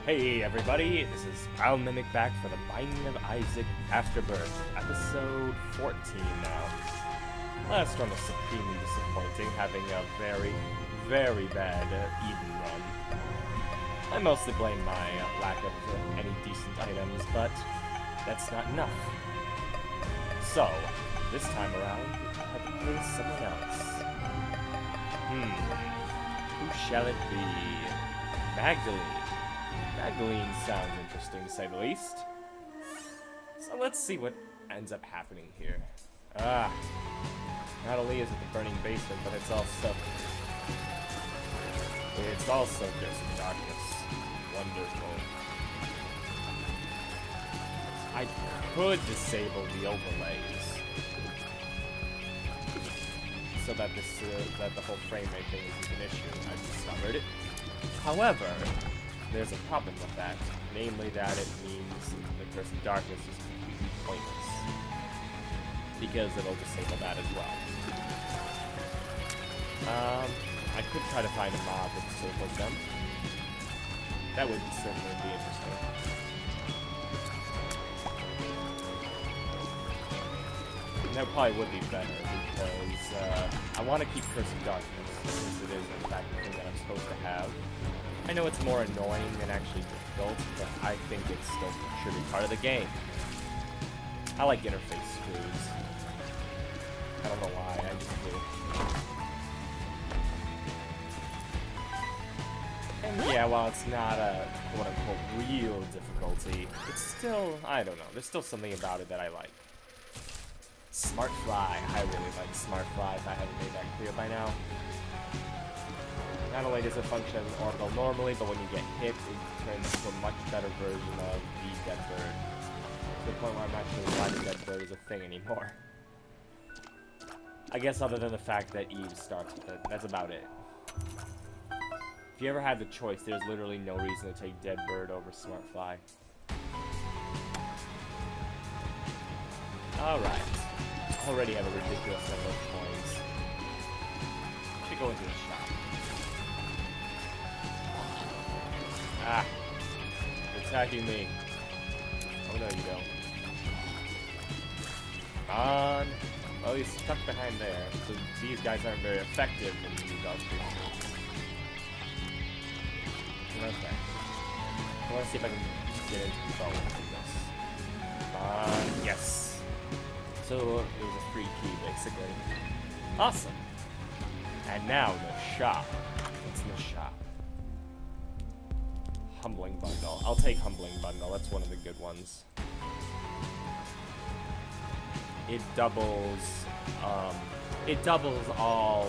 Hey everybody, this is Proud Mimic back for the Binding of Isaac Afterbirth, episode 14 now. Last one was supremely disappointing, having a very, very bad Eden run. I mostly blame my lack of any decent items, but that's not enough. So, this time around, I have to play someone else. Who shall it be? Magdalene. Magdalene sounds interesting, to say the least. So let's see what ends up happening here. Not only is it the burning basement, but it's also just darkness. Wonderful. I could disable the overlays so that the whole frame rate thing isn't an issue. I've discovered. However, there's a problem with that, namely that it means the Curse of Darkness is completely pointless, because it'll disable that as well. I could try to find a mob that disables them. That would certainly be interesting. That probably would be better, because I want to keep Curse of Darkness, since it is in fact the thing that I'm supposed to have. I know it's more annoying than actually difficult, but I think it still should be part of the game. I like interface screws. I don't know why, I just do. And yeah, while it's not a quote-unquote real difficulty, it's still, I don't know, there's still something about it that I like. Smart Fly. I really like Smart Fly, if I haven't made that clear by now. Not only does it function as an orbital normally, but when you get hit, it turns into a much better version of the Dead Bird. To the point where I'm actually glad the Dead Bird is a thing anymore. I guess other than the fact that Eve starts with it. That's about it. If you ever had the choice, there's literally no reason to take Dead Bird over Smart Fly. Alright. Already have a ridiculous number of coins. Should go into the shop. Ah, you're attacking me. Oh no, you don't. Come on. Oh, he's stuck behind there. So these guys aren't very effective in these dogs. Okay. I want to see if I can get into the bow with this. Yes. So it was a free key, basically. Awesome. And now the shop. What's in the shop? Humbling Bundle. I'll take Humbling Bundle. That's one of the good ones. It doubles all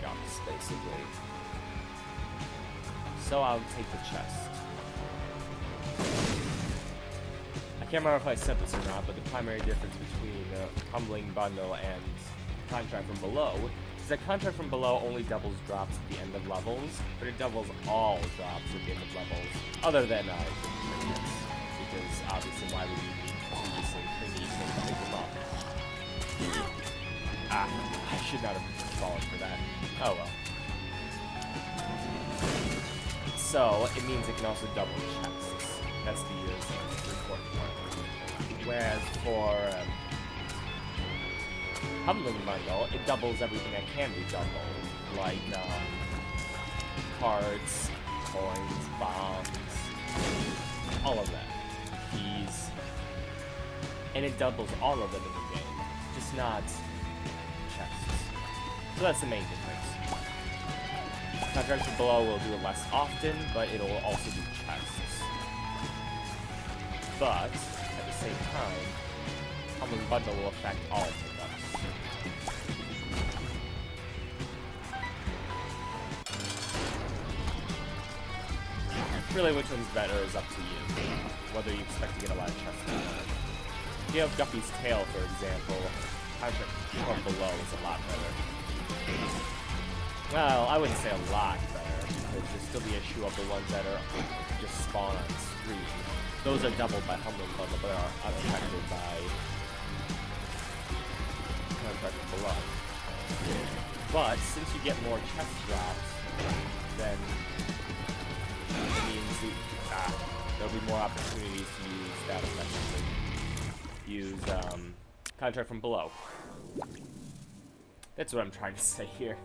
guns, basically. So I'll take the chest. I can't remember if I said this or not, but the primary difference between Humbling Bundle and Contract from Below is that Contract from Below only doubles drops at the end of levels, but it doubles all drops at the end of levels, other than trinkets, because obviously why would you need two the same trinkets to pick them up? I should not have fallen for that. Oh well. So, it means it can also double chests. That's the important part. Whereas for Humbling Bundle, it doubles everything that can be doubled, like cards, coins, bombs, all of that, keys, and it doubles all of them in the game, just not chests. So that's the main difference. Contract from Below will do it less often, but it'll also do chests. But at the same time, Humbling Bundle will affect all of the guns. Really, which one's better is up to you, whether you expect to get a lot of chests or not. If you have Guppy's Tail, for example, Contract from Below is a lot better. Well, I wouldn't say a lot better, because there's still the issue of the ones that are just spawn on screen. Those are doubled by Humbling Bundle, but are unaffected by Contract from Below. But since you get more chest drops, then it means more opportunities to use that effectively. Use contract from below. That's what I'm trying to say here.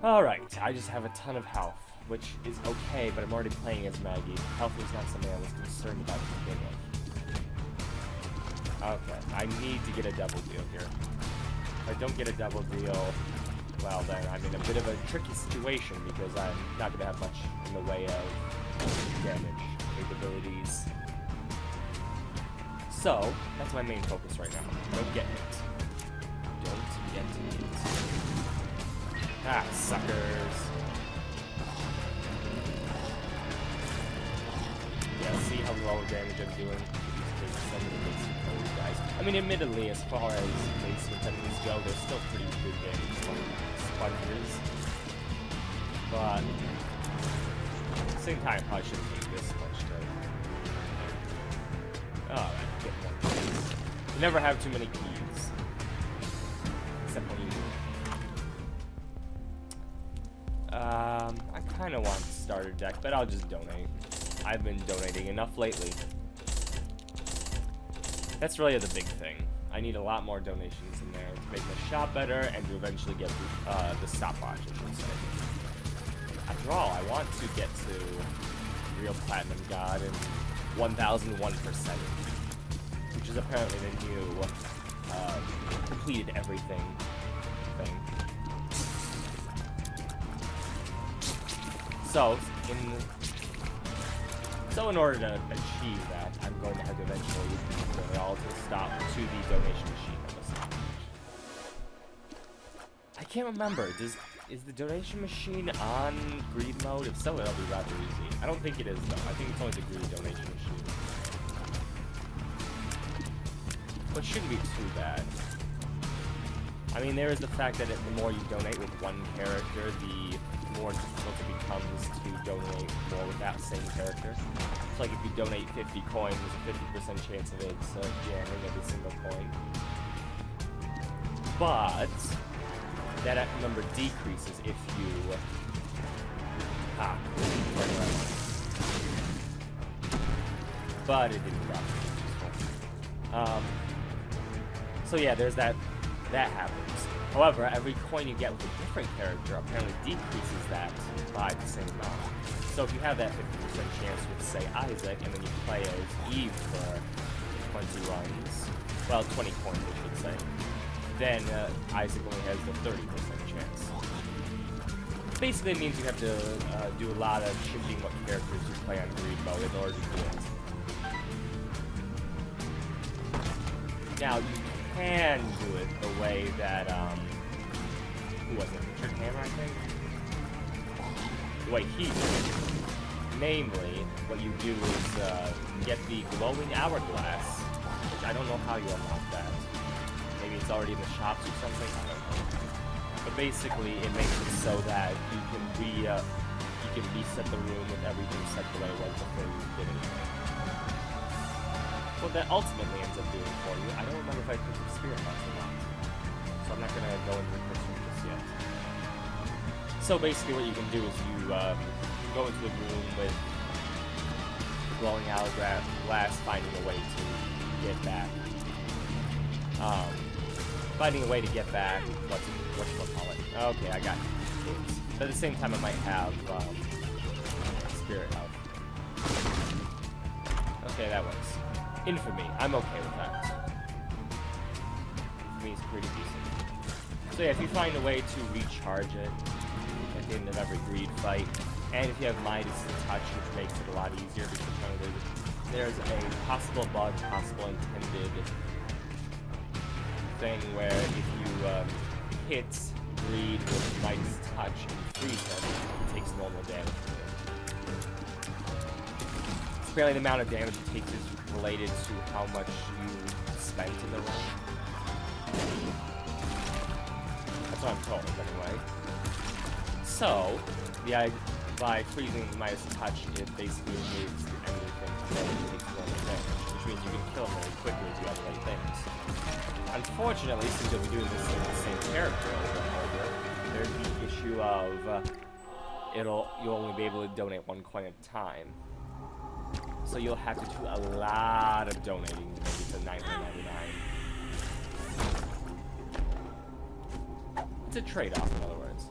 Alright, I just have a ton of health, which is okay, but I'm already playing as Maggie. Health was not something I was concerned about to begin with. Okay, I need to get a double deal here. If I don't get a double deal, well then I'm in a bit of a tricky situation because I'm not going to have much in the way of damage capabilities. So, that's my main focus right now. Don't get hit. Don't get hit. Ah, suckers. Yeah, see how low damage I'm doing? Some of the basic code guys. I mean, admittedly, as far as basement enemies go, they're still pretty good damage, like sponges. But at the same time, I probably shouldn't take this much to. Alright, get one keys. You never have too many keys. Except when you do. I kind of want starter deck, but I'll just donate. I've been donating enough lately. That's really the big thing. I need a lot more donations in there to make my shop better and to eventually get the stopwatch, I should say. After all, I want to get to Real Platinum God and 1001%, which is apparently the new completed everything thing. So in order to achieve that, I'm going to have to eventually bring it all to a stop to the donation machine on the stopwatch. I can't remember. Is the donation machine on greed mode? If so, it'll be rather easy. I don't think it is though. I think it's only the greed donation machine. Which shouldn't be too bad. I mean, there is the fact that the more you donate with one character, the more difficult it becomes to donate more with that same character. It's like if you donate 50 coins, there's a 50% chance of it jamming every single coin. But that number decreases if you but it didn't drop. So yeah, there's that happens. However, every coin you get with a different character apparently decreases that by the same amount. So if you have that 50% chance with, say, Isaac, and then you play as Eve for 20 runs, well, 20 coins, I should say, then Isaac only has the 30% chance. Basically, it means you have to do a lot of shifting what characters you play on greed mode in order to do it. Now, you can do it the way that, who was it? Richard Hammer, I think? The way he did it. Namely, what you do is get the glowing hourglass, which I don't know how you unlock that. Maybe it's already in the shops or something, I don't know. But basically, it makes it so that you can reset the room with everything set the way it was before you did anything. What that ultimately ends up doing for you, I don't remember if I took the spirit box or not. So I'm not going to go into the question just yet. So basically what you can do is you go into the room with the glowing hourglass, finding a way to get back. Finding a way to get back, whatchamacallit. Okay, I got it. But at the same time I might have spirit health. Okay, that works. Infamy, I'm okay with that. Infamy is pretty decent. So yeah, if you find a way to recharge it at the end of every greed fight, and if you have Midas Touch, which makes it a lot easier because there's a possible bug, possible intended thing where if you hit greed with Midas Touch and freeze him, it takes normal damage. Apparently the amount of damage it takes is related to how much you spent in the run. That's what I'm told, anyway. So, by freezing Midas Touch, it basically removes the enemy from damage takes normal damage, which means you can kill him very quickly if you have the right things. Unfortunately, since you'll be doing this with the same character over and over, there's the issue of you'll only be able to donate one coin at a time. So you'll have to do a lot of donating to make it to $9.99. It's a trade-off, in other words.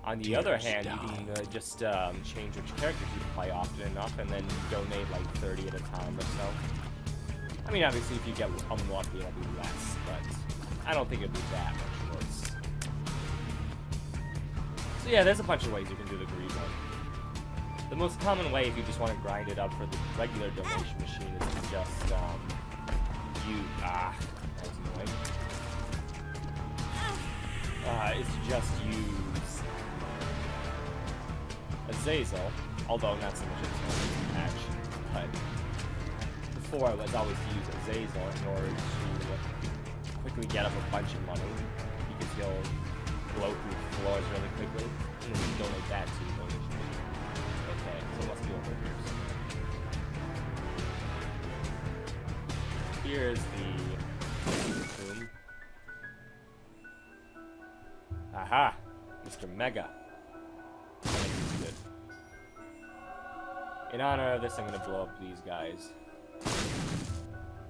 On the other hand, you can just change which characters you play often enough and then donate like 30 at a time or so. I mean, obviously, if you get unlucky, it'll be less, but I don't think it'll be that much worse. So yeah, there's a bunch of ways you can do the greed one. The most common way, if you just want to grind it up for the regular donation machine, is to just, that was annoying. Is to just use Azazel, although not so much as action, but before it was always to use Azazel in order to quickly get up a bunch of money, because he'll blow through floors really quickly, and then you donate that to the donation machine. Okay, so it must be over here. Here's the boom. Aha! Mr. Mega. That makes it good. In honor of this, I'm gonna blow up these guys.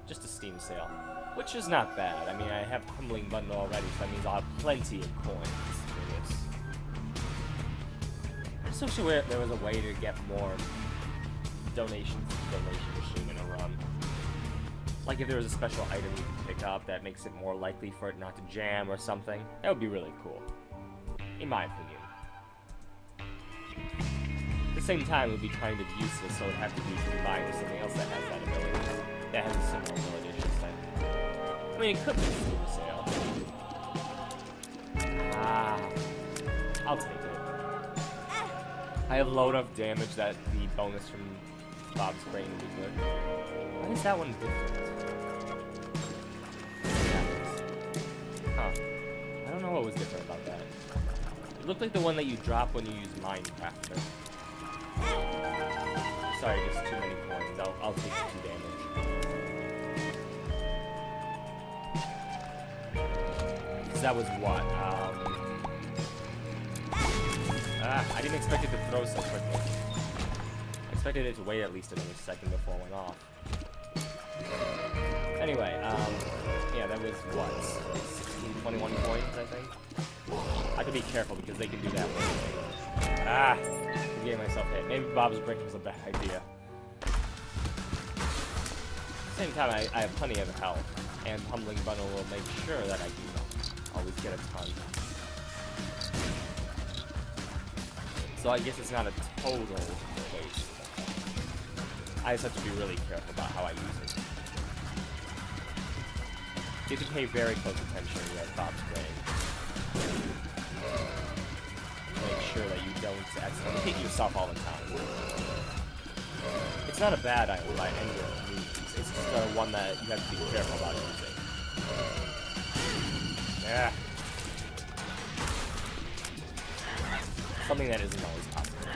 Just a Steam sale. Which is not bad. I mean, I have Humbling Bundle already, so that means I'll have plenty of coins for this. I just wish there was a way to get more donations to the donation machine in a run. Like if there was a special item you can pick up that makes it more likely for it not to jam or something. That would be really cool. In my opinion. At the same time, it would be kind of useless, so it would have to be combined with something else that has that ability. That has a similar ability, I should say. I mean, it could be a Steam sale. I'll take it. I have low enough damage that the bonus from Bob's Brain would be good. Why is that one different? Huh. I don't know what was different about that. It looked like the one that you drop when you use Minecraft. Sorry, just too many coins. I'll take the 2 damage. Because that was what? I didn't expect it to throw so quickly. I expected it to wait at least another second before it went off. Anyway, yeah, that was what? 21 coins, I think? I have to be careful because they can do that one thing. I gave myself hit. Maybe Bob's Brick was a bad idea. At the same time, I have plenty of health, and Humbling Bundle will make sure that I can always get a ton. So I guess it's not a total waste. I just have to be really careful about how I use it. You have to pay very close attention when you're at Bob's Brain. Make sure that you don't accidentally hit yourself all the time. It's not a bad item by any means. It's just one that you have to be careful about using. Yeah. Something that isn't always possible.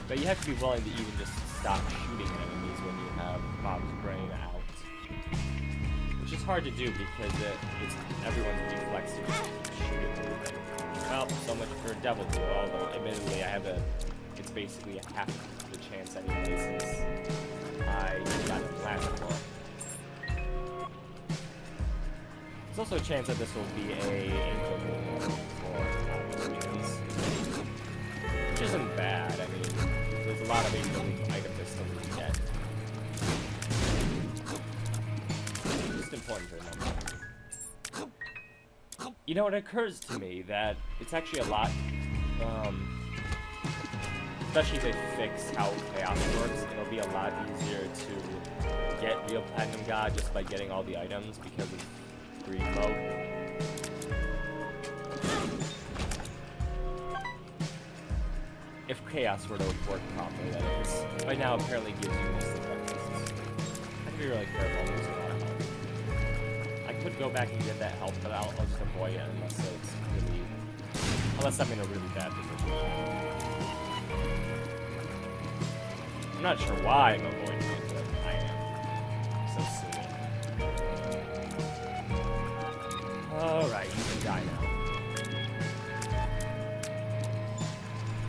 But you have to be willing to even just stop shooting enemies when you have Bob's Brain out. Which is hard to do because it's everyone's reflex to just shoot everything. Well, so much for Devil Duel, although admittedly it's basically a half the chance anyway since I got it last floor. There's also a chance that this will be a Angel Duel for humans. Which isn't bad, I mean, there's a lot of Angel Duel items that still need to get. Just important to remember. You know, it occurs to me that it's actually a lot, especially if they fix how Chaos works, it'll be a lot easier to get real Platinum God just by getting all the items because of greed mode. If Chaos were to work properly, that is. Right now, apparently gives you most of the breakfasts. I have to be really careful, I'm losing a lot of health. I could go back and get that health, but I'll just avoid it unless I'm in a really bad position. I'm not sure why I'm avoiding it, but I am. So silly. Alright, you can die now.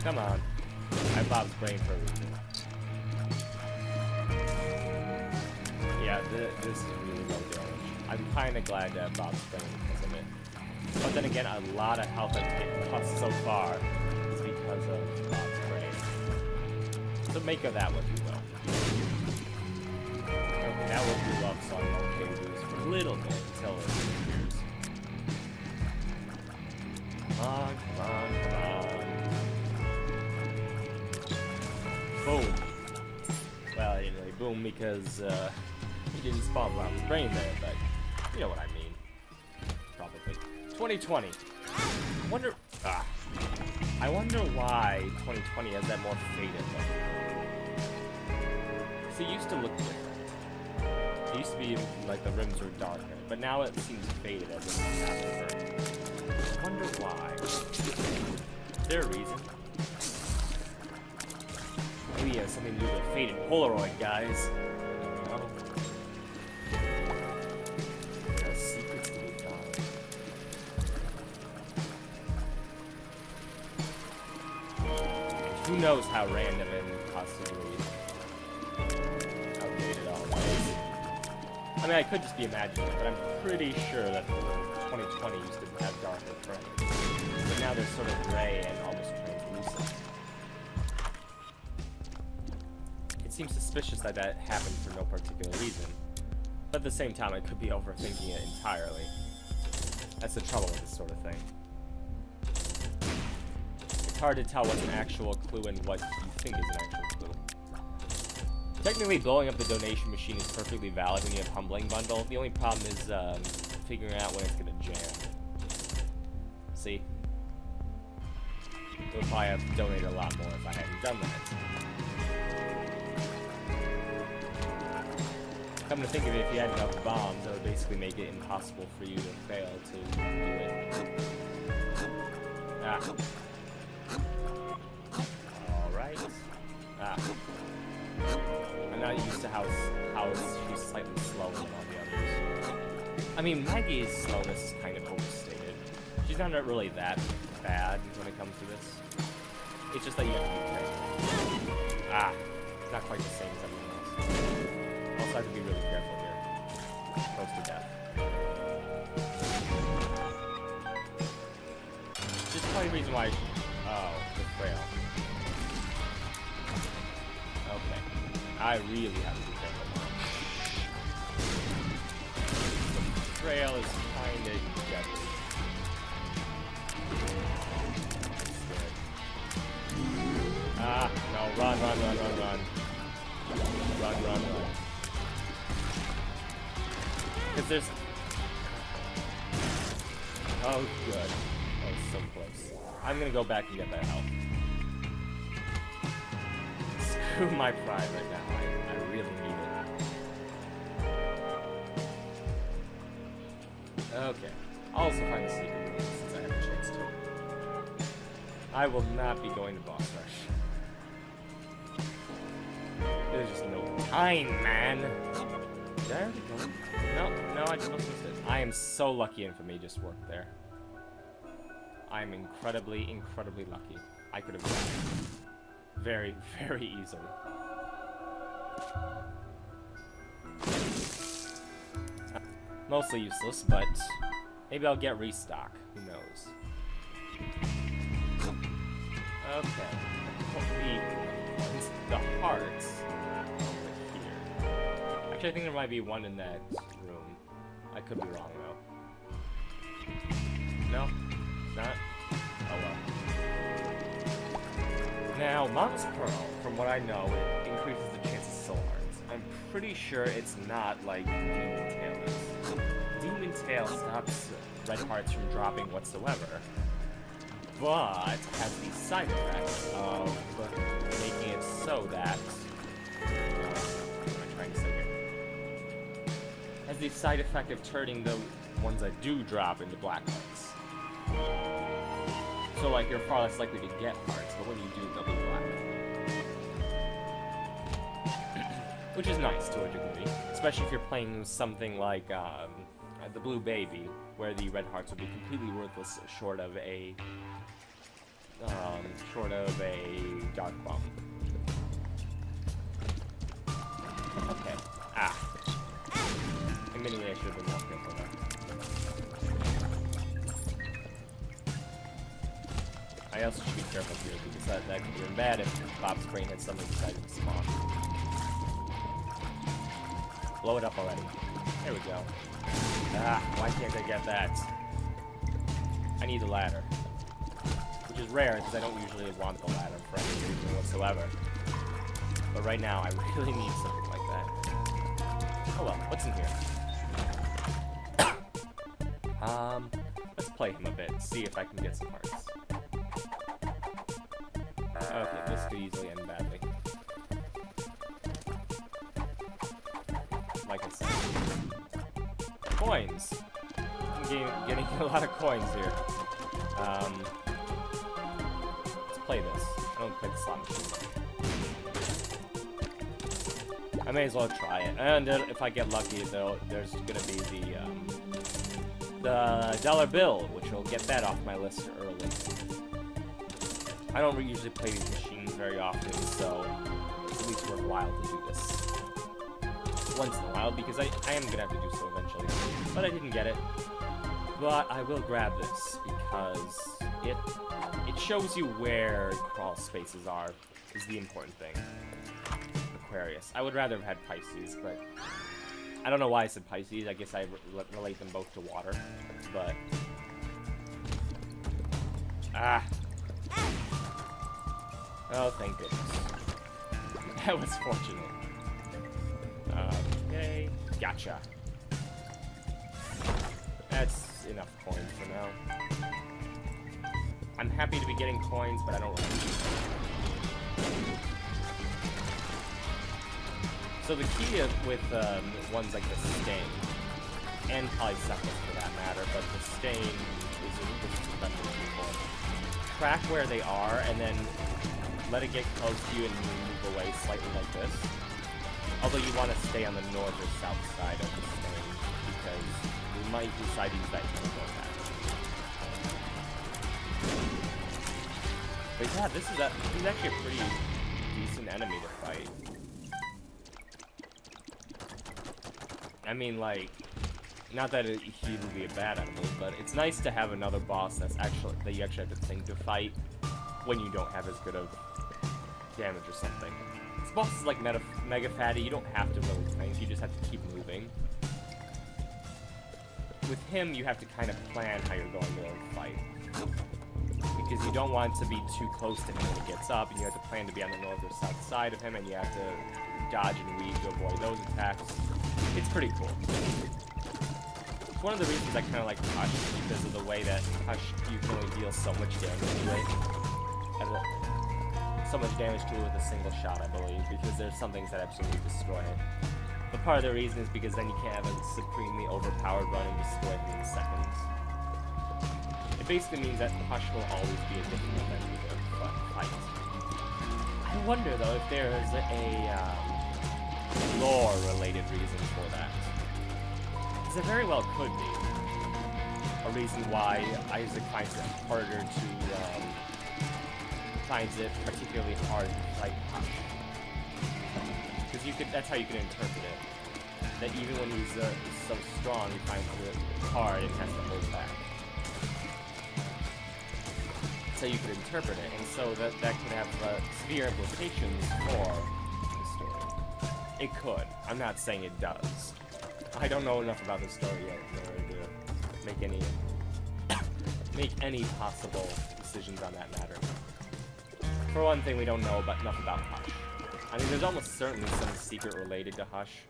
Come on. I have Bob's brain for a reason. Yeah, this is really low damage. I'm kind of glad to have Bob's brain because of it. But then again, a lot of health I've taken lost so far is because of Bob's brain. So make of that what you will. Okay, that will do up, so I'm okay to lose for a little bit until it disappears. Come on, come on, come on. Boom. Well, I didn't really boom because he didn't spawn Bob's brain there, but you know what I mean. Probably. 2020. I wonder why 2020 has that more faded look. See, it used to look different. It used to be like the rims were darker, but now it seems faded as if it's Afterbirth. I wonder why. Is there a reason? Maybe it has something to do with the faded Polaroid, guys. No. There are secrets to be found. Who knows how random and possibly outdated all that is. I mean, I could just be imagining it, but I'm pretty sure that 2020 used to have darker frames. But now they're sort of gray and almost translucent. It seems suspicious that that happened for no particular reason. But at the same time, I could be overthinking it entirely. That's the trouble with this sort of thing. It's hard to tell what's an actual clue and what you think is an actual clue. Technically, blowing up the donation machine is perfectly valid when you have Humbling Bundle. The only problem is figuring out when it's going to jam. See? It would probably have donated a lot more if I hadn't done that. Come to think of it, if you had enough bombs, that would basically make it impossible for you to fail to do it. Ah. Alright. Ah. I'm not used to how she's slightly slower than all the others. I mean, Maggie's slowness is kind of overstated. She's not really that bad when it comes to this. It's just that you have to be careful. Ah. It's not quite the same as everyone else. Also, I have to be really careful here. Close to death. Which is probably the reason why oh, the frail. Okay. I really have to be careful now. The frail is kinda deadly. Ah, no, run. Run. Because there's... Oh, good. That was so close. I'm gonna go back and get that health. Screw my pride right now. I really need it. Okay. I'll also find the secret room since I have a chance to. I will not be going to boss rush. There's just no time, man. There we go. No, I just missed it. I am so lucky Infamy just worked there. I am incredibly lucky. I could have done it very, very easily. Mostly useless, but maybe I'll get restock. Who knows? Okay. The hearts over here. Actually, I think there might be one in that room. I could be wrong though. No, not. Oh well. Now, Mom's Pearl, from what I know, it increases the chance of soul hearts. I'm pretty sure it's not like Demon Tail is. Demon Tail stops red hearts from dropping whatsoever, but has the side effect of making it so that... what am I trying to say here? Has the side effect of turning the ones that do drop into black hearts. So, like, you're far less likely to get hearts, but when you do, they'll be black. Which is nice to a degree, especially if you're playing something like the Blue Baby, where the red hearts would be completely worthless short of a short of a dark bomb. Okay. Ah. Admittedly, I should have been more careful there. I also should be careful here because that could be bad if Bob's brain had something decided to spawn. Blow it up already. There we go. Ah, why can't I get that? I need a ladder. Which is rare because I don't usually want the ladder for any reason whatsoever. But right now, I really need something like that. Oh well, what's in here? Let's play him a bit, see if I can get some parts. Okay, this could easily end badly. Like I said. Coins! I'm getting a lot of coins here. Let's play this. I don't play the slot machine though. I may as well try it. And if I get lucky, though, there's gonna be the dollar bill, which will get that off my list early. I don't usually play these machines very often, so it's at least worthwhile to do this once in a while, because I am gonna have to do so eventually. But I didn't get it. But I will grab this because it shows you where crawl spaces are, is the important thing. Aquarius. I would rather have had Pisces, but I don't know why I said Pisces. I guess I relate them both to water, but oh, thank goodness. That was fortunate. Okay, gotcha. That's enough coins for now. I'm happy to be getting coins, but I don't really need them. So the key with ones like the Stain, and Polycephalus for that matter, but the Stain is especially useful. Track where they are, and then let it get close to you and move away slightly like this. Although you want to stay on the north or south side of the Stain, because you might decide to use that to go back. But yeah, he's actually a pretty decent enemy to fight. I mean, like, not that he would be a bad enemy, but it's nice to have another boss that you actually have to think to fight when you don't have as good of damage or something. This boss is like mega fatty. You don't have to really think. You just have to keep moving. With him, you have to kind of plan how you're going to fight, because you don't want to be too close to him when he gets up, and you have to plan to be on the north or south side of him, and you have to dodge and weave to avoid those attacks. It's pretty cool. It's one of the reasons I kind of like Hush, because of the way that Hush, you can only deal so much damage to it. So much damage to it with a single shot, I believe, because there's some things that absolutely destroy it. But part of the reason is because then you can't have a supremely overpowered run and destroy it in seconds. It basically means that Hush will always be a difficult enemy to fight. I wonder, though, if there is a lore-related reason for that. Because there very well could be. A reason why Isaac finds it harder to, finds it particularly hard to fight Hush. Because that's how you can interpret it. That even when he's so strong, he finds it hard and has to hold back. So you could interpret it, and so that could have severe implications for the story. It could. I'm not saying it does. I don't know enough about the story yet in order to make any possible decisions on that matter. For one thing, we don't know enough about Hush. I mean, there's almost certainly some secret related to Hush.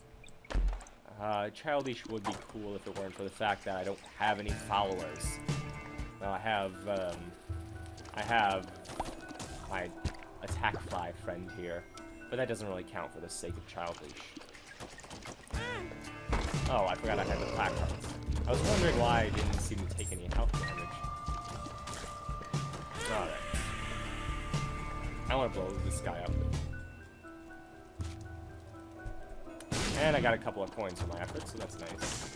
Childish would be cool if it weren't for the fact that I don't have any followers. Well, I have my attack fly friend here, but that doesn't really count for the sake of Childish. Oh, I forgot I had the placards. I was wondering why I didn't seem to take any health damage. Alright. I want to blow this guy up. And I got a couple of coins for my efforts, so that's nice.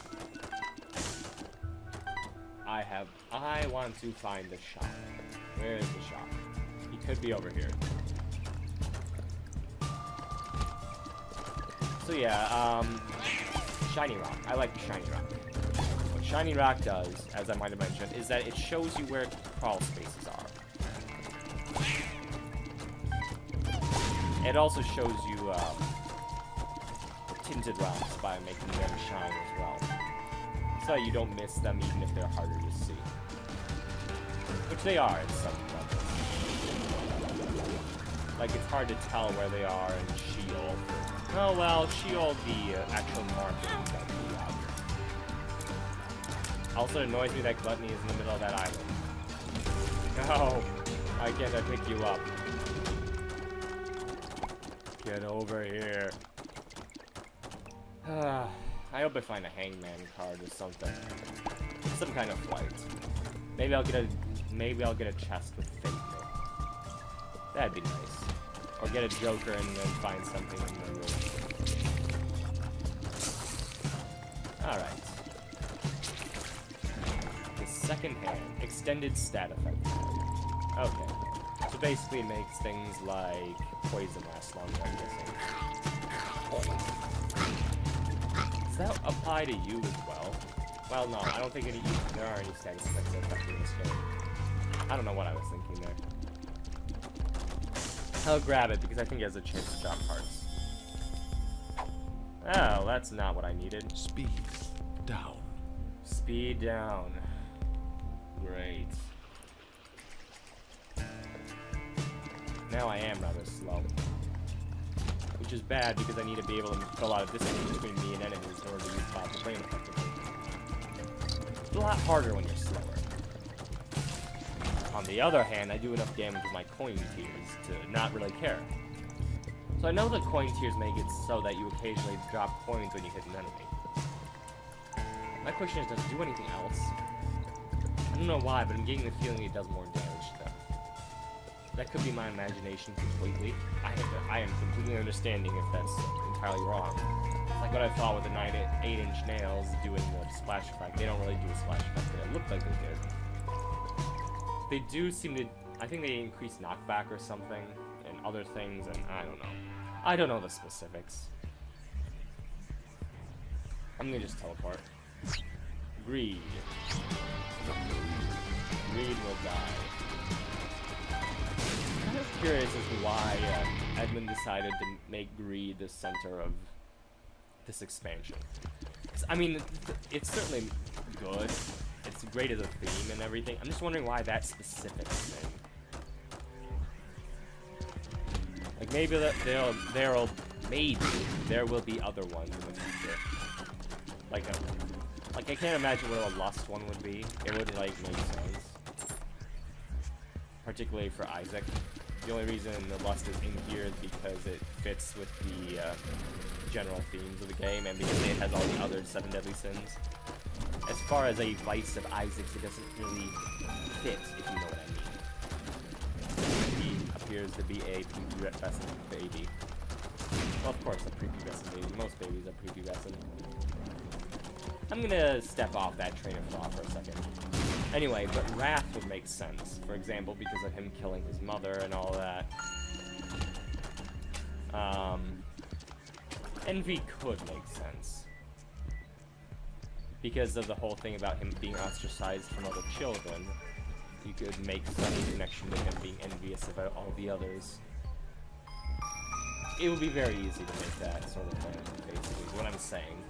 I want to find the shop. Where is the shop? He could be over here. So yeah, shiny rock. I like shiny rock. What shiny rock does, as I might have mentioned, is that it shows you where crawl spaces are. It also shows you tinted rocks by making them shine as well, so you don't miss them even if they're harder to see. Which they are at some levels. Like, it's hard to tell where they are in Sheol. Oh well, Sheol, the actual marking that we have. Also, it annoys me that Gluttony is in the middle of that island. No! Why can't I pick you up? Get over here. I hope I find a hangman card or something. Some kind of flight. Maybe I'll get a chest with Fate. That'd be nice. Or get a Joker and then find something in the room. Alright. The second hand. Extended stat effect. Okay. So basically it makes things like poison last longer, I'm guessing. Does that apply to you as well? Well, no, I don't think there are any status effects that affect you in this game. I don't know what I was thinking there. I'll grab it because I think it has a chance to drop hearts. Oh, that's not what I needed. Speed down. Speed down. Great. Now I am rather slow. Which is bad because I need to be able to fill out a distance between me and enemies in order to use Cloud's Flame effectively. It's a lot harder when you're slower. On the other hand, I do enough damage with my coin tiers to not really care. So I know that coin tiers make it so that you occasionally drop coins when you hit an enemy. My question is, does it do anything else? I don't know why, but I'm getting the feeling it does more damage to them. That could be my imagination completely. I am completely understanding if that's entirely wrong. Like what I thought with the 8-inch nails doing the splash effect. They don't really do a splash effect, but it looked like they did. They do seem to... I think they increase knockback or something, and other things, and I don't know. I don't know the specifics. I'm gonna just teleport. Greed. Greed will die. I'm kind of curious as to why Edmund decided to make Greed the center of this expansion. I mean, it's certainly good. It's great as a theme and everything. I'm just wondering why that specific thing. Like maybe there will be other ones in the future. Like I can't imagine what a lust one would be. It wouldn't like make sense. Particularly for Isaac. The only reason the lust is in here is because it fits with the general themes of the game and because it has all the other 7 deadly sins. As far as a vice of Isaac's, it doesn't really fit, if you know what I mean. He appears to be a prepubescent baby. Well, of course, a prepubescent baby. Most babies are prepubescent. I'm gonna step off that train of thought for a second. Anyway, but Wrath would make sense. For example, because of him killing his mother and all that. Envy could make sense. Because of the whole thing about him being ostracized from other children, you could make some connection to him being envious about all the others. It would be very easy to make that sort of thing, basically, is what I'm saying.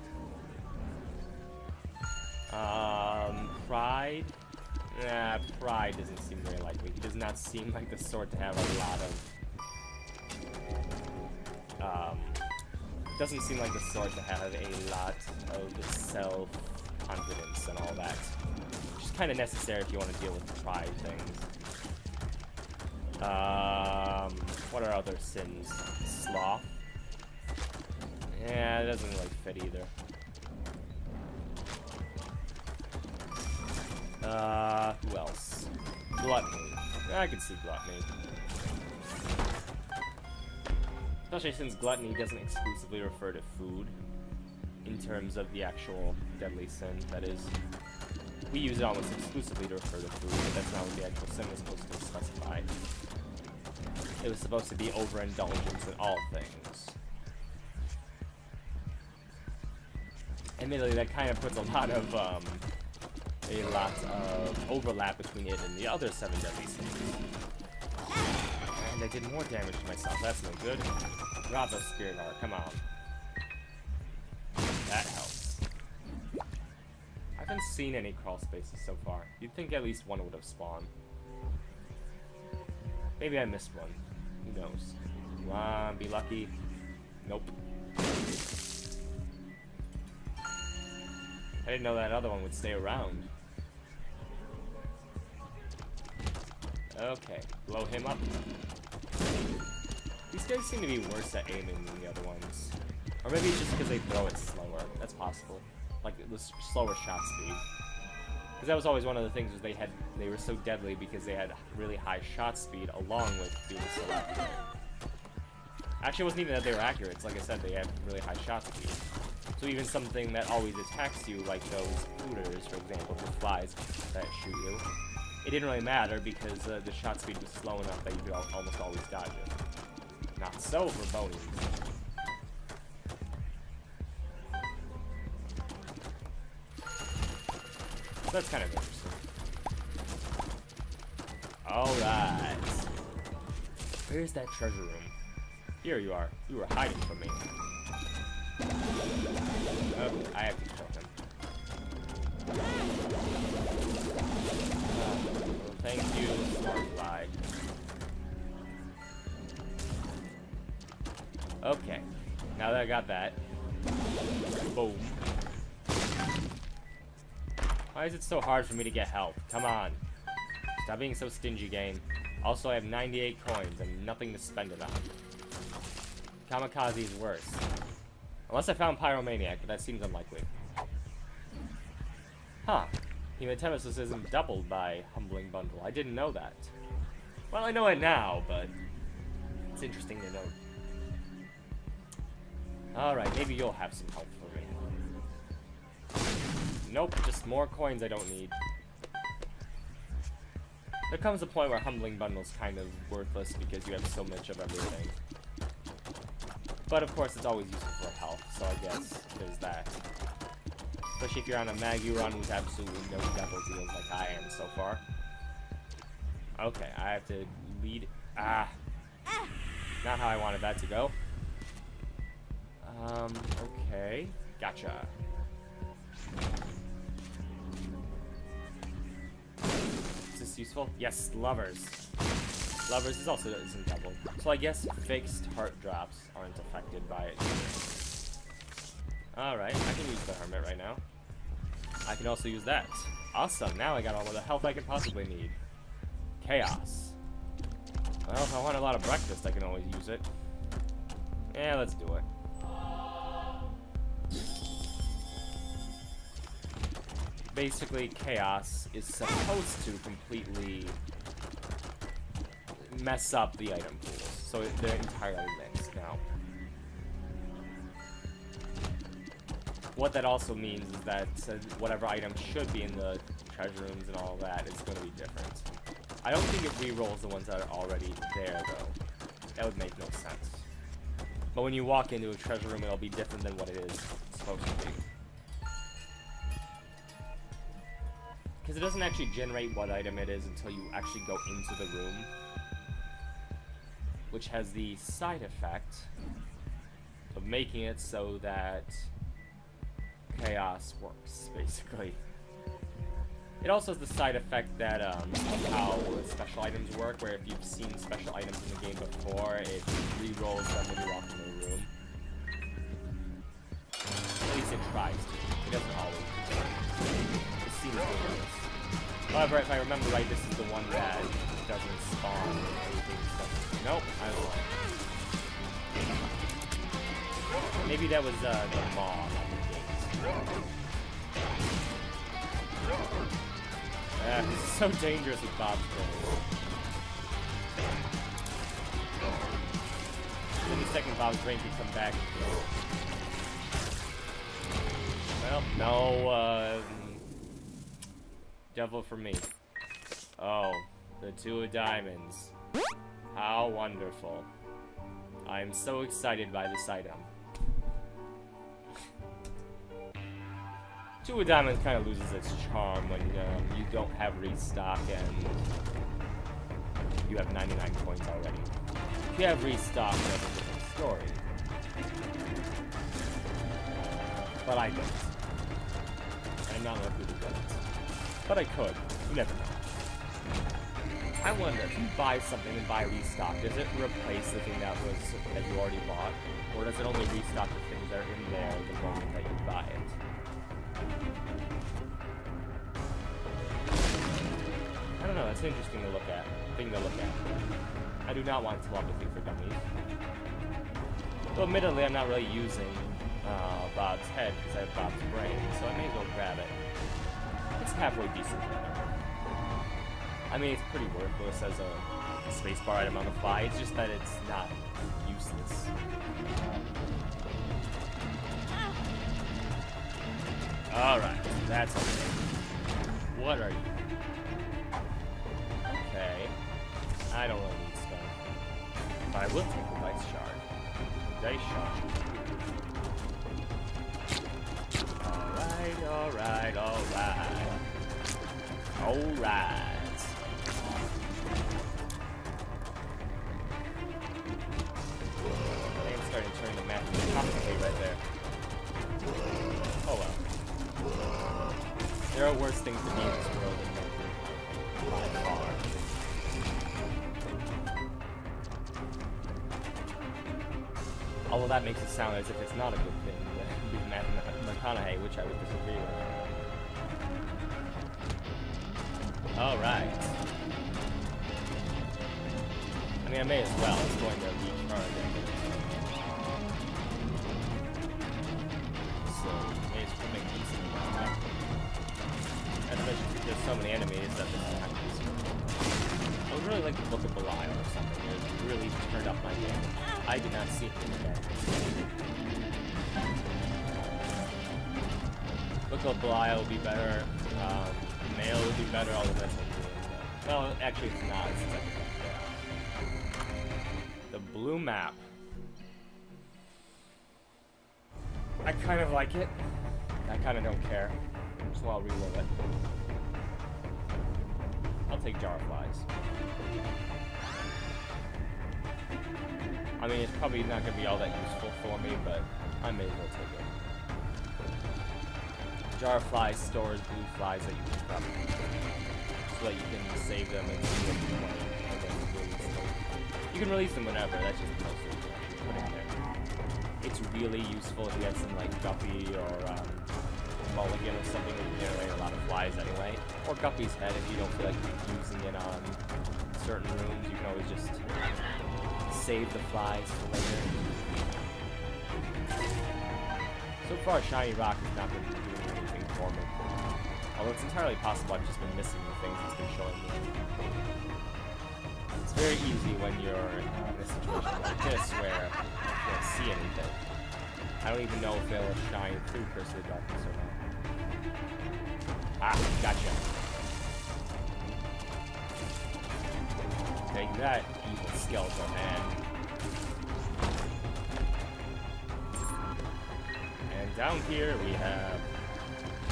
Pride? Nah, Pride doesn't seem very likely. He does not seem like the sort to have a lot of, doesn't seem like the sort to have a lot of self-confidence and all that. Which is kind of necessary if you want to deal with the pride things. What are other sins? Sloth? Yeah, it doesn't really fit either. Who else? Gluttony. I can see Gluttony. Especially since Gluttony doesn't exclusively refer to food, in terms of the actual deadly sin, that is. We use it almost exclusively to refer to food, but that's not what the actual sim was supposed to specify. It was supposed to be overindulgence in all things. Admittedly, that kind of puts a lot of overlap between it and the other 7 deadly sins. And I did more damage to myself. That's no good. Bravo, Spirit Heart. Come on. That helps. I haven't seen any crawl spaces so far. You'd think at least one would have spawned. Maybe I missed one. Who knows? Come on, be lucky. Nope. I didn't know that other one would stay around. Okay, blow him up. These guys seem to be worse at aiming than the other ones. Or maybe it's just because they throw it slower. That's possible. Like the slower shot speed. Because that was always one of the things, was they were so deadly because they had really high shot speed along with being so accurate. Actually, it wasn't even that they were accurate. It's like I said, they had really high shot speed. So even something that always attacks you, like those hooters, for example, the flies that shoot you, it didn't really matter because the shot speed was slow enough that you could almost always dodge it. Not so for BoIs. So that's kind of interesting. Alright. Where's that treasure room? Here you are. You were hiding from me. Okay, I have to kill him. Well, thank you, Smartfly. Okay, now that I got that. Boom. Why is it so hard for me to get help? Come on. Stop being so stingy, game. Also, I have 98 coins and nothing to spend it on. Kamikaze is worse. Unless I found Pyromaniac, but that seems unlikely. Huh. Hematemesis isn't doubled by Humbling Bundle. I didn't know that. Well, I know it now, but it's interesting to note. Alright, maybe you'll have some help for me. Nope, just more coins I don't need. There comes a point where Humbling Bundle's kind of worthless because you have so much of everything. But of course, it's always useful for health, so I guess there's that. Especially if you're on a Maggie run with absolutely no devil deals like I am so far. Okay, I have to lead... Ah! Not how I wanted that to go. Okay. Gotcha. Is this useful? Yes, lovers. Lovers is also isn't double. So I guess fixed heart drops aren't affected by it either. Alright, I can use the hermit right now. I can also use that. Awesome, now I got all of the health I could possibly need. Chaos. Well, if I want a lot of breakfast, I can always use it. Yeah, let's do it. Basically, chaos is supposed to completely mess up the item pools, so they're entirely mixed now. What that also means is that whatever item should be in the treasure rooms and all that is going to be different. I don't think it re-rolls the ones that are already there, though. That would make no sense. But when you walk into a treasure room, it'll be different than what it is supposed to be. Because it doesn't actually generate what item it is until you actually go into the room, which has the side effect of making it so that chaos works, basically. It also has the side effect that of how special items work, where if you've seen special items in the game before, it re-rolls them when you walk into the room. At least it tries to. It doesn't always do that. It seems dangerous. However, if I remember right, this is the one that doesn't spawn anything. Nope, I was wrong. Maybe that was the maw on the gate. This is so dangerous with Bob's Brain. Any second Bob's Brain could come back. Well, no, Devil for me. Oh, the 2 of diamonds. How wonderful. I am so excited by this item. 2 of diamonds kind of loses its charm when you don't have restock and you have 99 coins already. If you have restock, that's a different story. But I don't. I'm not likely to get it. But I could. You never know. I wonder, if you buy something and buy restock, does it replace the thing that you already bought? Or does it only restock the things that are in there the moment that you buy it? I don't know, that's interesting to look at. Thing to look at. I do not want telepathy for dummies. Though admittedly, I'm not really using Bob's head because I have Bob's brain, so I may as well grab it. It's halfway decent. I mean, it's pretty worthless as a spacebar item on the fly. It's just that it's not useless. Alright, that's okay. What are you? Okay. I don't really need stuff. But I will take the dice shard. Dice shard. Alright. Alright. I think I'm starting to turn the map into complicated right there. Oh well. There are worse things to be in this world than Mercury. By far. Although that makes it sound as if it's not a good thing to be McConaughey, which I would disagree with. Alright. I mean, I may as well. It's going to recharge it. So, may as well make decent amount of that. And especially because there's so many enemies that this is kind of useful. I would really like to look at BoI or something. It really turned up my damage. I did not see it in the day. Look at BoI will be better. Mail would be better. All the rest of it. Well, actually, it's not. It's like the blue map. I kind of like it. I kind of don't care. So I'll reload it. I'll take jar flies. I mean, it's probably not going to be all that useful for me, but I may as well take it. Jar flies stores blue flies that you can probably so that you can save them and see what you want. You can release them whenever, that's just mostly what you put in there. It's really useful if you get some like Guppy or Mulligan or something that can generate a lot of flies anyway. Or Guppy's head if you don't feel like using it on certain rooms, you can always just save the flies for later. So far, Shiny Rock has not been doing anything for me. Although it's entirely possible I've just been missing the things it's been showing me. It's very easy when you're in a situation like this where you can't see anything. I don't even know if they'll shine through Curse of the Darkness or not. Ah, gotcha. Take that, evil skeleton man. And down here we have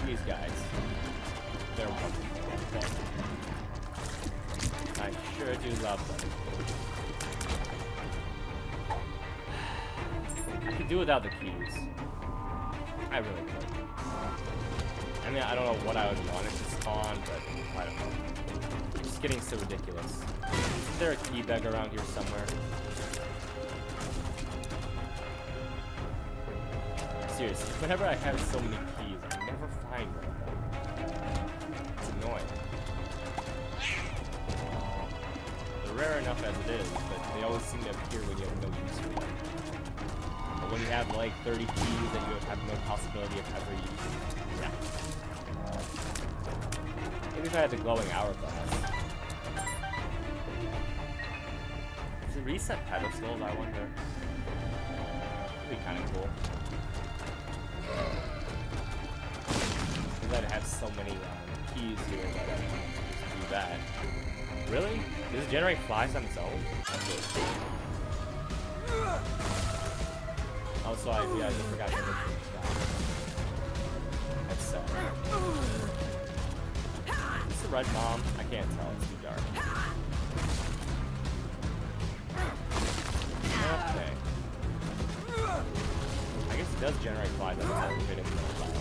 these guys. They're wonderful. I sure do love them. I could do without the keys. I really could. I mean, I don't know what I would want it to spawn, but I don't know. It's just getting so ridiculous. Isn't there a key bag around here somewhere? Seriously, whenever I have so many keys, I never find one of them. It's annoying. They're rare enough as it is, but they always seem to appear when you have no use for them. But when you have like 30 keys that you have no possibility of ever using, yeah. Maybe if I had the glowing hourglass. Does it reset pedestals, I wonder? That'd be kind of cool. glad I have so many keys here that I can just do that. Really? Does it generate flies on its own? That's good. Also, I forgot to look at that. That's sad. Is this a red bomb? I can't tell. It's too dark. Okay. I guess it does generate flies on its own if it didn't know about it.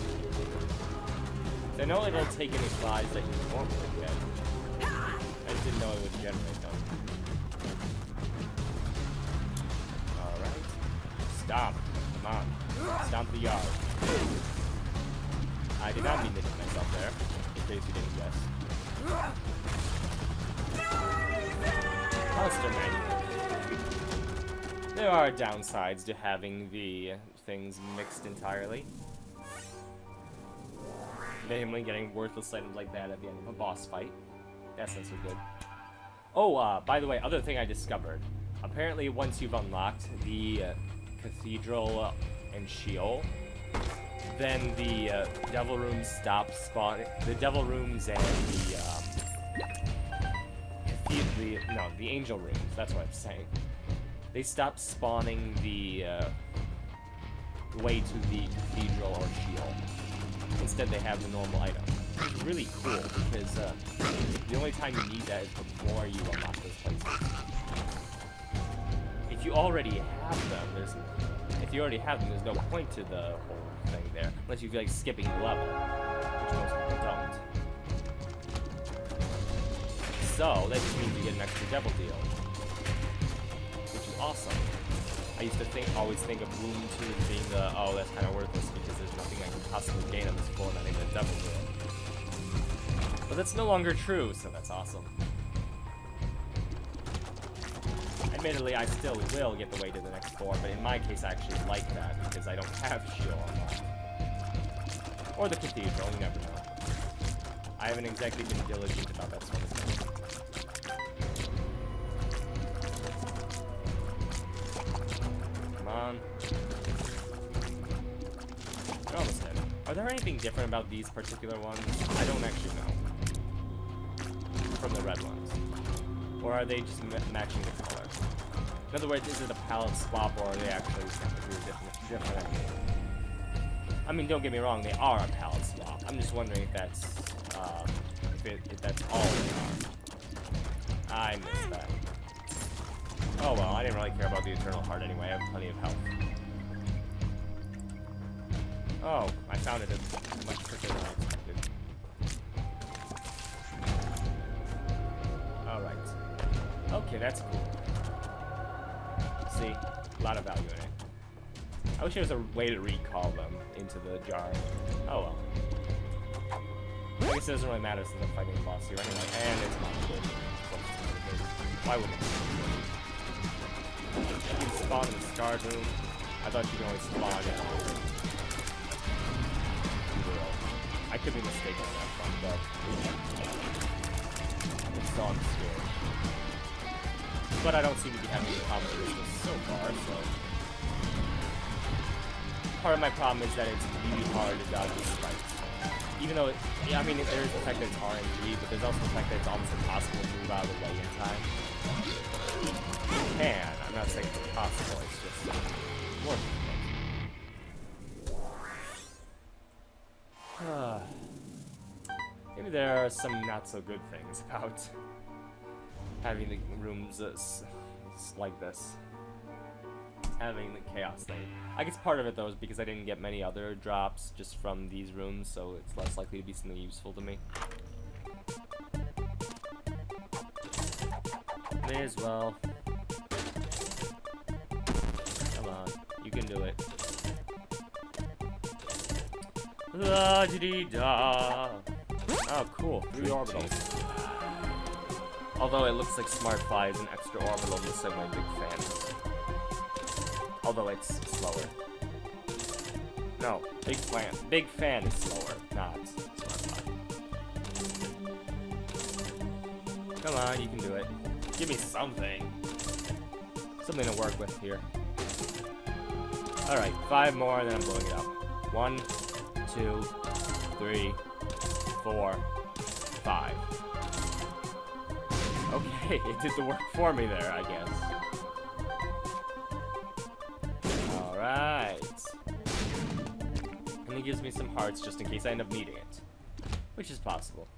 I know it don't take any flies that you normally get. I just didn't know it would generate them. Alright. Stomp. Come on. Stomp the yard. I did not mean to hit myself there, in case you didn't guess. Monster manual. There are downsides to having the things mixed entirely. Namely, getting worthless items like that at the end of a boss fight. That's not so good. Oh, by the way, other thing I discovered. Apparently, once you've unlocked the Cathedral and Sheol, then the Devil Rooms stop spawning. The Devil Rooms and the Angel Rooms. That's what I'm saying. They stop spawning the way to the Cathedral or Sheol. Instead, they have the normal item. It's really cool because the only time you need that is before you unlock those places. If you already have them, there's no point to the whole thing there, unless you feel like skipping the level, which most people don't. So that just means you get an extra devil deal, which is awesome. I used to always think of Room 2 as being oh, that's kind of worthless because there's nothing I can possibly gain on this floor, not even a devil deal. But that's no longer true, so that's awesome. Admittedly, I still will get the way to the next floor, but in my case, I actually like that because I don't have Sheol unlocked. Or the Cathedral, you never know. I haven't exactly been diligent about that sort of thing. Come on. We're almost dead. Are there anything different about these particular ones? I don't actually know. From the red ones. Or are they just matching the color? In other words, is it a palette swap, or are they actually different? I mean, don't get me wrong, they are a palette swap. I'm just wondering if that's if that's all they are. I missed that. Oh well, I didn't really care about the Eternal Heart anyway. I have plenty of health. Oh, I found it much quicker than I expected. Alright. Okay, that's cool. See? A lot of value in it. I wish there was a way to recall them into the jar. Oh well. I guess it doesn't really matter since I'm fighting the boss here anyway. And it's not good. Why wouldn't it? You can spawn in the Scar Room. I thought you could only spawn in I could be mistaken on that front, but it's still scared. But I don't seem to be having any problems with this so far, so... Part of my problem is that it's really hard to dodge these spikes. Even though, I mean, there's the fact that it's RNG, but there's also the fact that it's almost impossible to move out of the way in time. You can, I'm not saying it's impossible, it's just more difficult. Maybe there are some not so good things about having the rooms like this. Having the chaos thing. I guess part of it though is because I didn't get many other drops just from these rooms, so it's less likely to be something useful to me. May as well. Come on, you can do it. La -de da. Oh, cool. 3 orbitals. Although it looks like Smart Fly is an extra orbital just like my Big Fan is. Although it's slower. No, Big Fan is slower, not Smart Fly. Come on, you can do it. Give me something. Something to work with here. Alright, 5 more and then I'm blowing it up. 1, 2, 3, 4, 5. Okay, it did the work for me there, I guess. Alright. And it gives me some hearts just in case I end up needing it. Which is possible.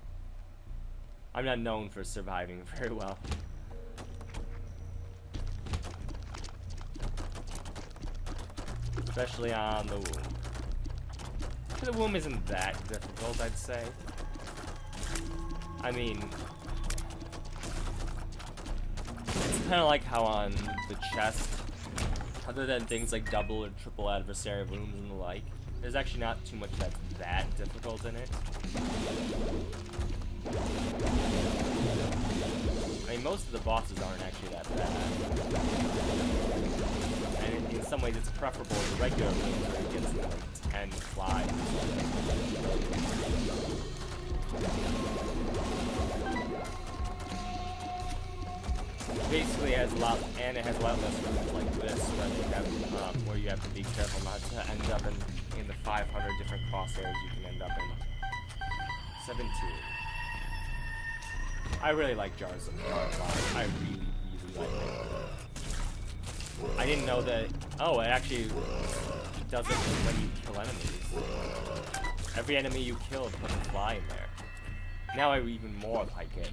I'm not known for surviving very well. Especially on the womb. The womb isn't that difficult, I'd say. I mean, it's kind of like how on the chest, other than things like double or triple adversary wounds and the like, there's actually not too much that's that difficult in it. I mean, most of the bosses aren't actually that bad. And in some ways, it's preferable to regular wounds where it gets like 10 flies. Basically, it has a lot, and it has a lot less rooms like this, where you have to be careful not to end up in the 500 different crosshairs you can end up in. 17. I really like jars of flies. I really, really like it. I didn't know that. Oh, it actually does it when you kill enemies. Every enemy you kill puts a fly in there. Now I even more like it.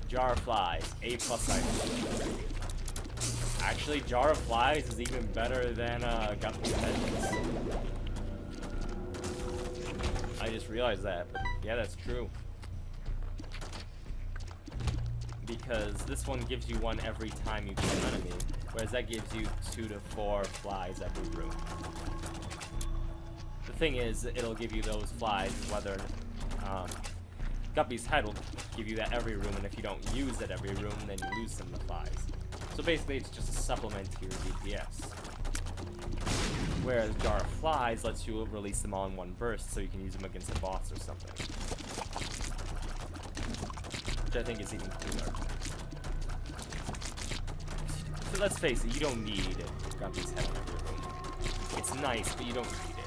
Jar of Flies, A+ item. Actually, Jar of Flies is even better than Guppy's Vengeance. I just realized that, but yeah, that's true. Because this one gives you one every time you kill an enemy, whereas that gives you 2 to 4 flies every room. The thing is, it'll give you those flies whether Guppy's head will give you that every room, and if you don't use it every room, then you lose some of the flies. So basically, it's just a supplement to your DPS. Whereas Jar of Flies lets you release them all in one burst, so you can use them against a boss or something. Which I think is even cooler. So let's face it, you don't need Guppy's head on every room. It's nice, but you don't need it.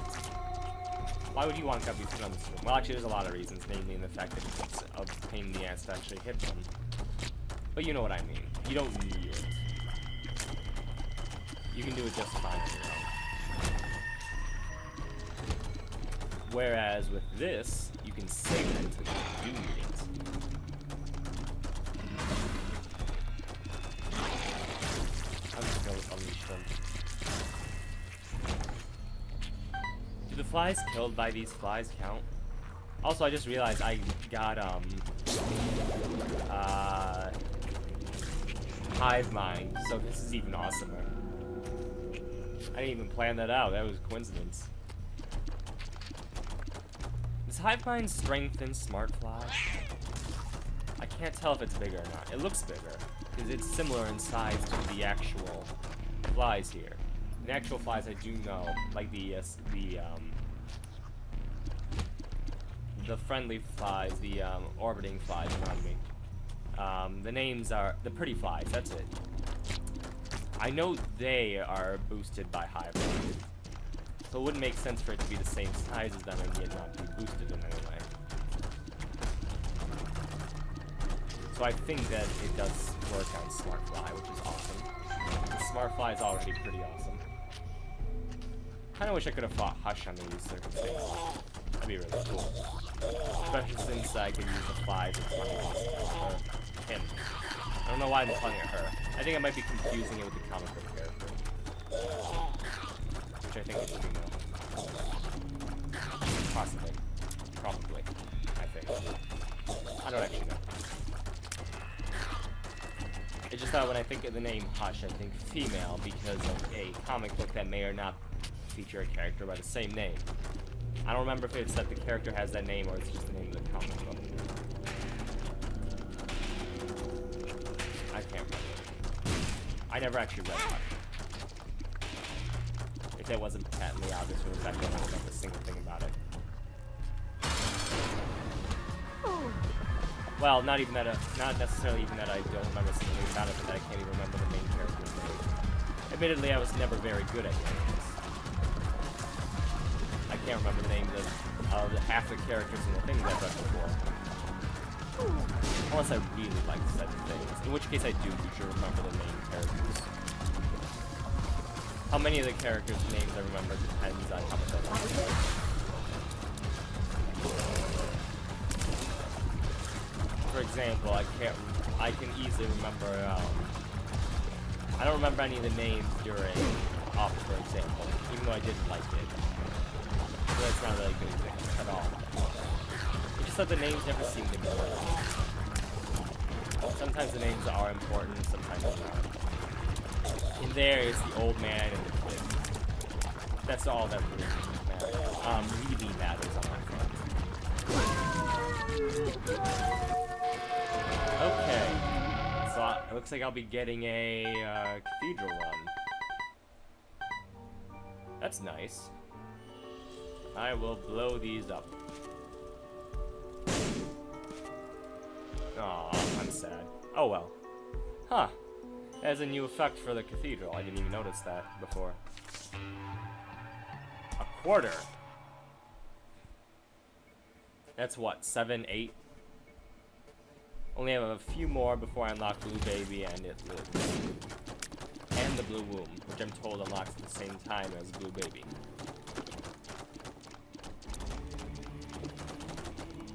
Why would you want Guppy's head on this room? Well, actually, there's a lot of reasons, namely in the fact that it's a pain in the ass to actually hit them. But you know what I mean. You don't need it. You can do it just fine on your own. Whereas with this, you can save it until you do need it. I'm just gonna unleash them. Do the flies killed by these flies count? Also, I just realized I got, Hive Mind, so this is even awesomer. I didn't even plan that out, that was a coincidence. Does Hive Mind strengthen Smart Fly? I can't tell if it's bigger or not. It looks bigger, because it's similar in size to the actual flies here. The actual flies I do know, like the friendly flies, the orbiting flies around me. The names are the pretty flies, that's it. I know they are boosted by Hive Mind. So it wouldn't make sense for it to be the same size as them and yet not be boosted in any way. So I think that it does work on Smart Fly, which is awesome. Smart Fly is already pretty awesome. Kinda wish I could have fought Hush under these circumstances. That'd be really cool. Especially since I could use the flies and or him. I don't know why I'm calling it her. I think I might be confusing it with the comic book character. Which I think is female. Possibly. Probably. I think. I don't actually know. It's just that when I think of the name Hush, I think female because of a comic book that may or not feature a character by the same name. I don't remember if it's that the character has that name or it's just the name of the comic book. I can't remember. I never actually read Hush. If that wasn't patently obvious from the fact that I don't remember a single thing about it. Well, not necessarily even that I don't remember something about it, but that I can't even remember the main character's name. Admittedly, I was never very good at games. I can't remember the name of of half the characters and the things I've read before. Unless I really like said things, in which case I do usually remember the main characters. How many of the characters' names I remember depends on how much I like them. For example, I can easily remember, I don't remember any of the names during Off, for example, even though I did like it. So that's not really a good example at all. It's just that the names never seem to be important. Sometimes the names are important, sometimes not. In there, it's the old man and the kid. That's all that really matters on my front. Okay. So it looks like I'll be getting a cathedral run. That's nice. I will blow these up. Aw, I'm sad. Oh well. Huh. Has a new effect for the cathedral. I didn't even notice that before. A quarter. That's what, 7, 8? Only have a few more before I unlock Blue Baby and It Lives. And the Blue Womb, which I'm told unlocks at the same time as Blue Baby.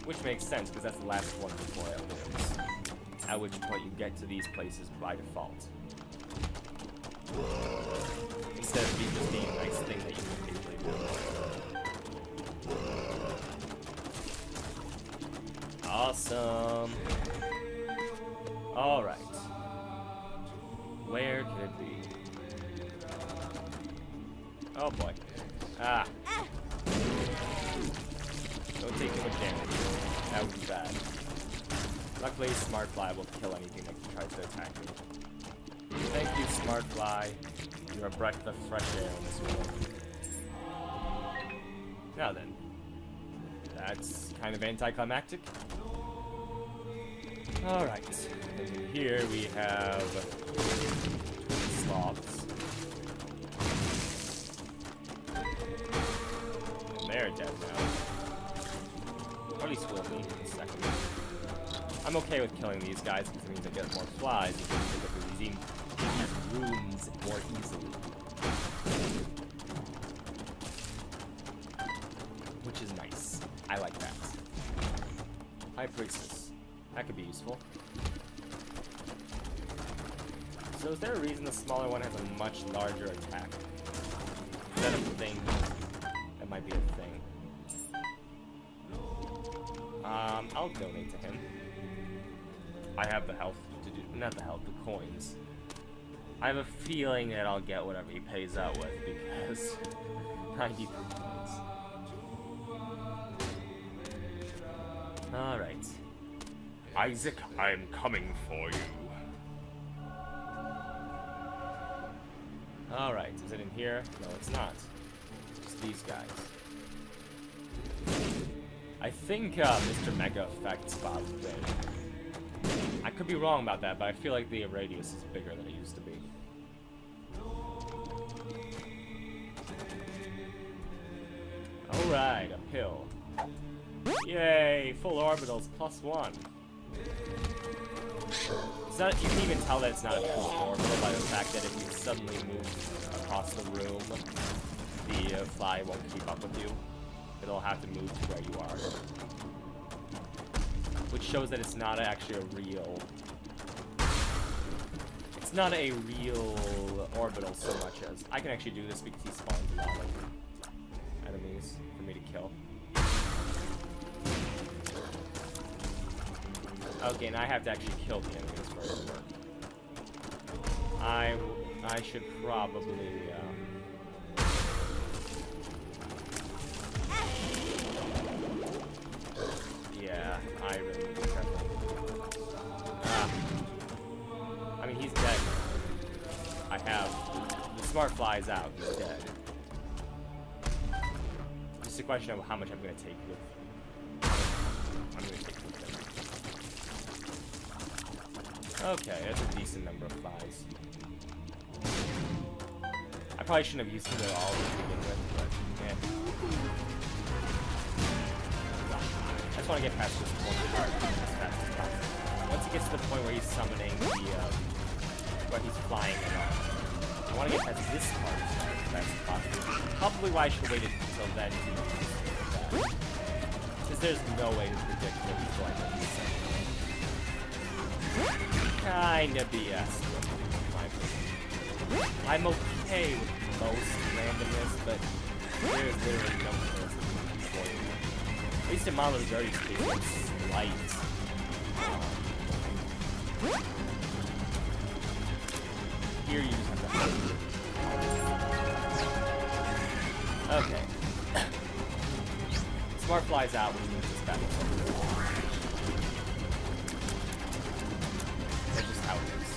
Which makes sense, because that's the last one before It Lives. At which point you get to these places by default. Instead of just being a nice thing that you can easily do. Awesome. Alright. Where could it be? Oh boy. Ah. Don't take too much damage. That would be bad. Luckily, Smart Fly will kill anything that tries to attack me. Thank you, Smart Fly. You are a breath of fresh air in this world. Now then. That's kind of anticlimactic. Alright. And here we have sloths. And they're dead now. Or at least will be in a second. I'm okay with killing these guys because it means I get more flies and can pick up these rooms more easily. Which is nice. I like that. High Priestess. That could be useful. So is there a reason the smaller one has a much larger attack? Is that a thing? That might be a thing. I'll donate to him. I have the health to do, not the health, the coins. I have a feeling that I'll get whatever he pays out with because I need the coins. Alright. Isaac, I'm coming for you. Alright, is it in here? No, it's not. Just these guys. I think Mr. Mega affects Bob's thing. I could be wrong about that, but I feel like the radius is bigger than it used to be. Alright, a pill. Yay, full orbitals +1. It's not, you can even tell that it's not a true orbital by the fact that if you suddenly move across the room, the fly won't keep up with you. It'll have to move to where you are. Which shows that it's not actually a real... It's not a real orbital so much as... I can actually do this because he spawns a lot of enemies for me to kill. Okay, and I have to actually kill the enemies for it to work. I should probably... Yeah, I really need to be careful. I mean, he's dead. I have... The smart fly's out. He's dead. Just a question of how much I'm going to take with... I'm going to take with him. Okay, that's a decent number of flies. I probably shouldn't have used it at all to begin with, but... Yeah. just want to get past this point part as fast as possible. Once he gets to the point where he's summoning where he's flying around, I want to get past this part as fast as possible. Probably why I should wait until then to use that. Because there's no way to predict what he's going to be saying. Kinda BS. I'm okay with most randomness, but there's literally no chance for you. At least in Mama Dirty's case, it's slight. Here you just have to hold it. Okay. Smart flies out, which means this battle's over. That's just how it is.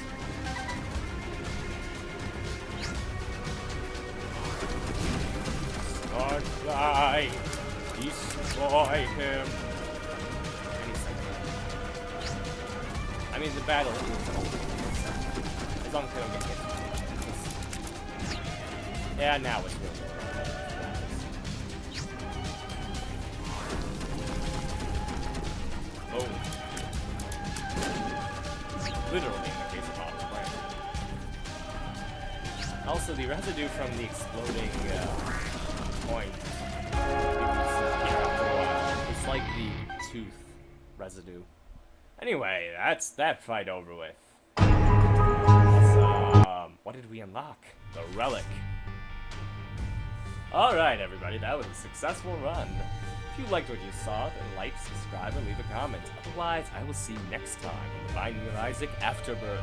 Smart fly! Destroy him! Any second. I mean, the battle is over. As long as they don't get hit. Yeah, now it's really over. Oh. Literally in the case of Bob's brain. Also, the residue from the exploding point it's like the tooth residue. Anyway, that's that fight over with. What did we unlock? The relic. Alright, everybody, that was a successful run. If you liked what you saw, then like, subscribe, and leave a comment. Otherwise, I will see you next time on The Binding of Isaac Afterbirth.